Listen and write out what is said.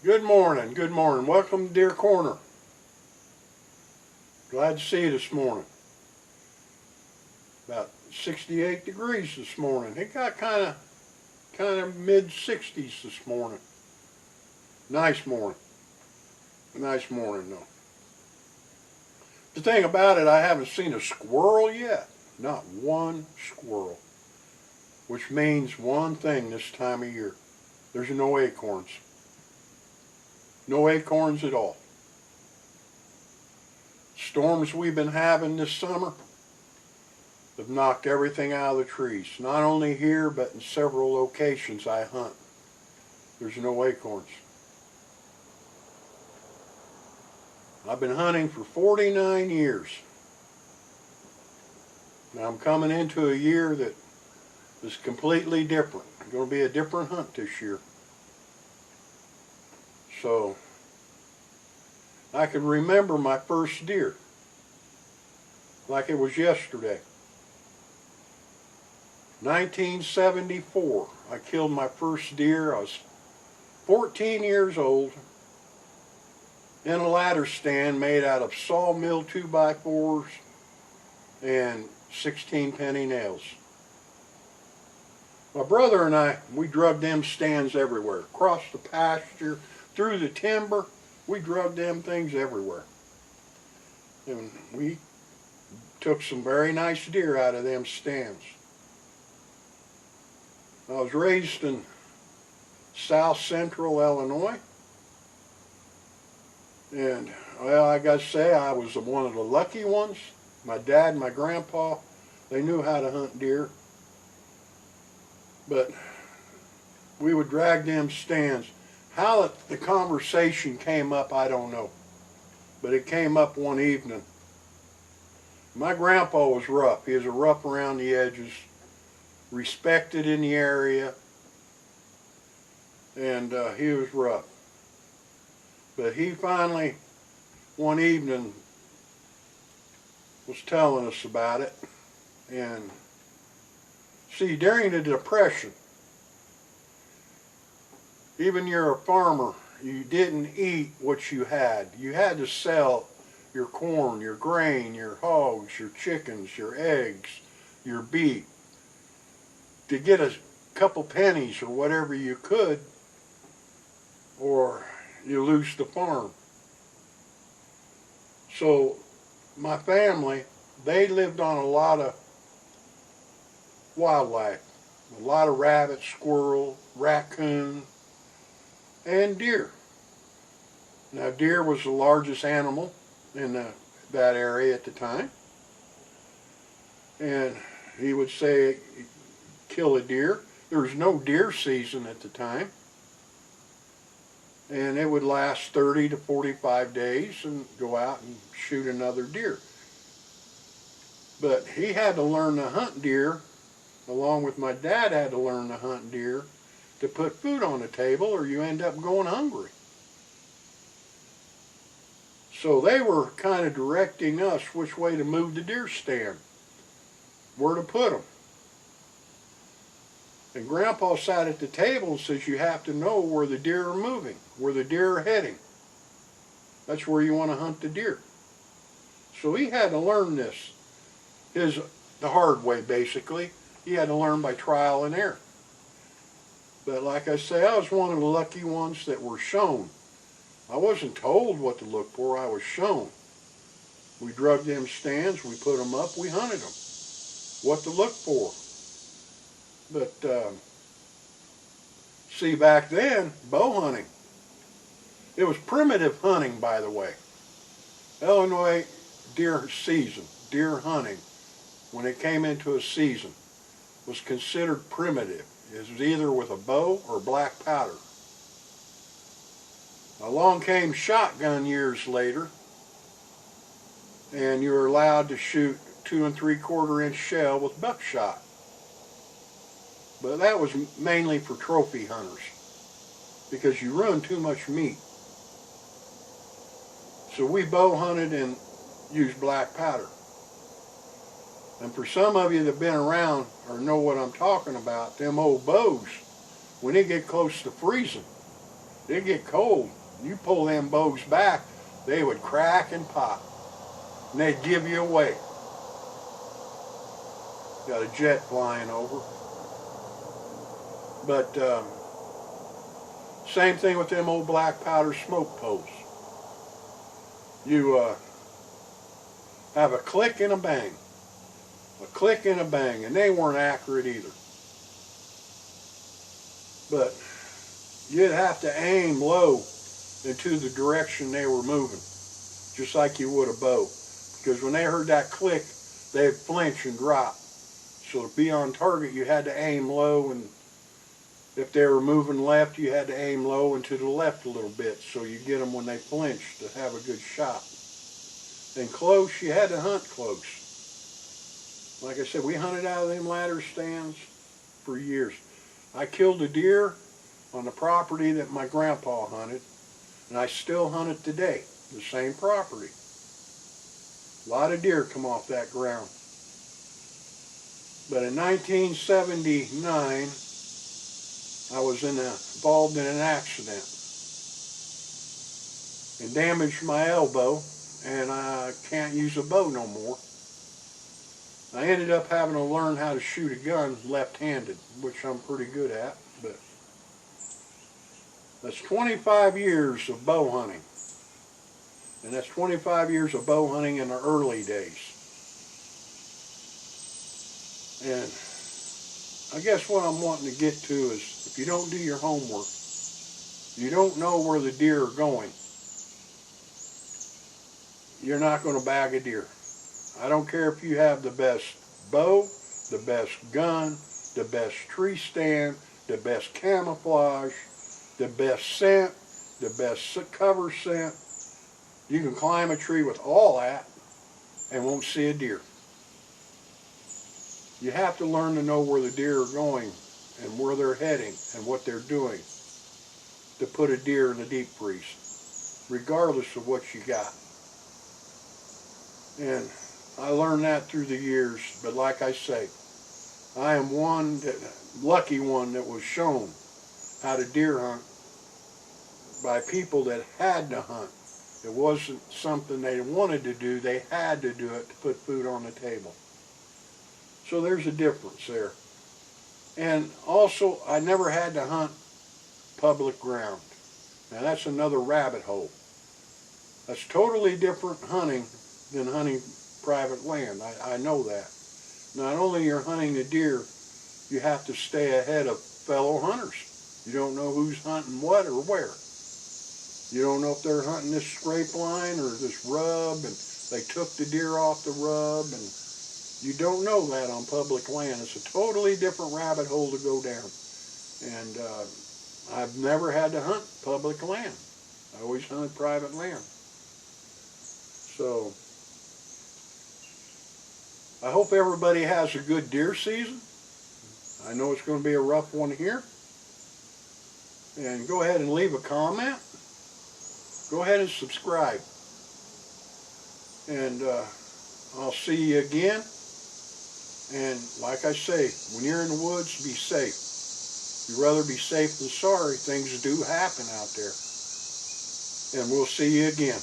Good morning, good morning. Welcome to Deer Corner. Glad to see you this morning. About 68 degrees this morning. It got kind of mid 60s this morning. Nice morning. Nice morning though. The thing about it, I haven't seen a squirrel yet. Not one squirrel. Which means one thing this time of year. There's no acorns. No acorns at all. Storms we've been having this summer have knocked everything out of the trees. Not only here, but in several locations I hunt. There's no acorns. I've been hunting for 49 years. Now I'm coming into a year that is completely different. It's going to be a different hunt this year. So I can remember my first deer like it was yesterday. 1974, I killed my first deer. I was 14 years old in a ladder stand made out of sawmill 2x4s and 16 penny nails. My brother and I, we drug them stands everywhere. Across the pasture, through the timber, we drug them things everywhere. And we took some very nice deer out of them stands. I was raised in South Central Illinois. And, well, I got to say, I was one of the lucky ones. My dad and my grandpa, they knew how to hunt deer. But we would drag them stands. How the conversation came up, I don't know. But it came up one evening. My grandpa was rough. He was a rough around the edges, respected in the area, and he was rough. But he finally, one evening, was telling us about it. And see, during the Depression, even you're a farmer, you didn't eat what you had. You had to sell your corn, your grain, your hogs, your chickens, your eggs, your beef to get a couple pennies or whatever you could, or you lose the farm. So my family, they lived on a lot of wildlife, a lot of rabbits, squirrel, raccoon, and deer. Now deer was the largest animal in that area at the time. And he would say, kill a deer. There was no deer season at the time. And it would last 30 to 45 days and go out and shoot another deer. But he had to learn to hunt deer, along with my dad had to learn to hunt deer to put food on the table, or you end up going hungry. So they were kind of directing us which way to move the deer stand, where to put them. And Grandpa sat at the table and says, you have to know where the deer are moving, where the deer are heading. That's where you want to hunt the deer. So he had to learn this, the hard way basically. He had to learn by trial and error. But like I say, I was one of the lucky ones that were shown. I wasn't told what to look for, I was shown. We drug them stands, we put them up, we hunted them. What to look for. But see, back then, bow hunting, it was primitive hunting, by the way. Illinois deer season, deer hunting, when it came into a season, was considered primitive. It was either with a bow or black powder. Along came shotgun years later, and you were allowed to shoot 2 3/4 inch shell with buckshot. But that was mainly for trophy hunters, because you ruin too much meat. So we bow hunted and used black powder. And for some of you that have been around or know what I'm talking about, them old bows, when they get close to freezing, It'd get cold. You pull them bows back, they would crack and pop. And they'd give you away. Got a jet flying over. But same thing with them old black powder smoke posts. You have a click and a bang. A click and a bang. And they weren't accurate either. But you'd have to aim low into the direction they were moving, just like you would a bow. Because when they heard that click, they'd flinch and drop. So to be on target, you had to aim low, and if they were moving left, you had to aim low and to the left a little bit, so you get them when they flinch to have a good shot. And close, you had to hunt close. Like I said, we hunted out of them ladder stands for years. I killed a deer on the property that my grandpa hunted, and I still hunt it today, the same property. A lot of deer come off that ground. But in 1979, I was involved in an accident and damaged my elbow, and I can't use a bow no more. I ended up having to learn how to shoot a gun left-handed, which I'm pretty good at, but that's 25 years of bow hunting. And that's 25 years of bow hunting in the early days. And I guess what I'm wanting to get to is, if you don't do your homework, you don't know where the deer are going, you're not going to bag a deer. I don't care if you have the best bow, the best gun, the best tree stand, the best camouflage, the best scent, the best cover scent. You can climb a tree with all that and won't see a deer. You have to learn to know where the deer are going and where they're heading and what they're doing to put a deer in a deep freeze, regardless of what you got. And I learned that through the years, but like I say, I am lucky one that was shown how to deer hunt by people that had to hunt. It wasn't something they wanted to do, they had to do it to put food on the table. So there's a difference there. And also, I never had to hunt public ground. Now that's another rabbit hole. That's totally different hunting than hunting private land. I know that. Not only you're hunting a deer, you have to stay ahead of fellow hunters. You don't know who's hunting what or where. You don't know if they're hunting this scrape line or this rub, and they took the deer off the rub, and you don't know that on public land. It's a totally different rabbit hole to go down. And I've never had to hunt public land. I always hunted private land. So I hope everybody has a good deer season. I know it's going to be a rough one here. And go ahead and leave a comment. Go ahead and subscribe. And I'll see you again. And like I say, when you're in the woods, be safe. You'd rather be safe than sorry. Things do happen out there. And we'll see you again.